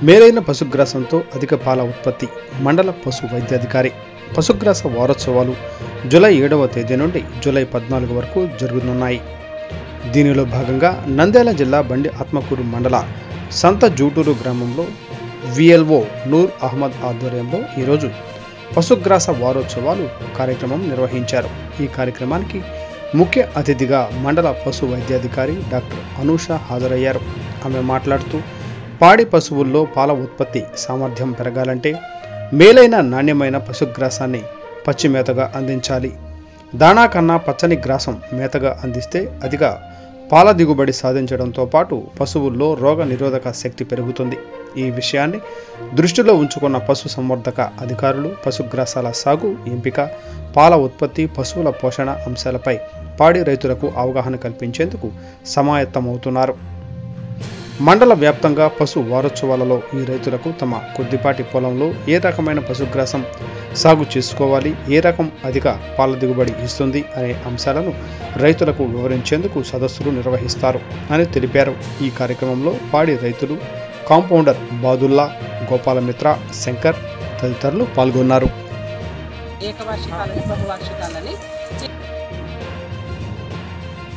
మేలైన పశుగ్రాసంతో అధిక పాల ఉత్పత్తి మండల పశు వైద్యాధికారి. పశుగ్రాస వారోత్సవాలు జూలై 7వ తేదీ నుండి జూలై 14 వరకు జరుగుతున్నాయి. దీనిలో భాగంగా నంద్యాల జిల్లా బండి ఆత్మకూరు మండల సంత జూటూరు గ్రామంలో విఎల్ఓ నూర్ అహ్మద్ ఆధ్వర్యంలో ఈరోజు పశుగ్రాస వారోత్సవాలు కార్యక్రమం నిర్వహించారు. ఈ కార్యక్రమానికి ముఖ్య అతిథిగా మండల పశు వైద్యాధికారి డాక్టర్ అనూష హాజరయ్యారు. ఆమె మాట్లాడుతూ పాడి పశువుల్లో పాల ఉత్పత్తి సామర్థ్యం పెరగాలంటే మేలైన నాణ్యమైన పశుగ్రాసాన్ని పచ్చి మేతగా అందించాలి. దాణా కన్నా పచ్చని గ్రాసం మేతగా అందిస్తే అధిక పాల దిగుబడి సాధించడంతో పాటు పశువుల్లో రోగ నిరోధక శక్తి పెరుగుతుంది. ఈ విషయాన్ని దృష్టిలో ఉంచుకున్న పశు సంవర్ధక అధికారులు పశుగ్రాసాల సాగు, ఎంపిక, పాల ఉత్పత్తి, పశువుల పోషణ అంశాలపై పాడి రైతులకు అవగాహన కల్పించేందుకు సమాయత్తమవుతున్నారు. మండల వ్యాప్తంగా పశు వారోత్సవాలలో ఈ రైతులకు తమ కొద్దిపాటి పొలంలో ఏ రకమైన పశుగ్రాసం సాగు చేసుకోవాలి, ఏ రకం అధిక పాల దిగుబడి ఇస్తుంది అనే అంశాలను రైతులకు వివరించేందుకు సదస్సులు నిర్వహిస్తారు అని తెలిపారు. ఈ కార్యక్రమంలో పాడి రైతులు, కాంపౌండర్ బాదుల్లా, గోపాలమిత్ర, శంకర్ తదితరులు పాల్గొన్నారు. ఏకవార్షికాలని, బహువార్షికాలని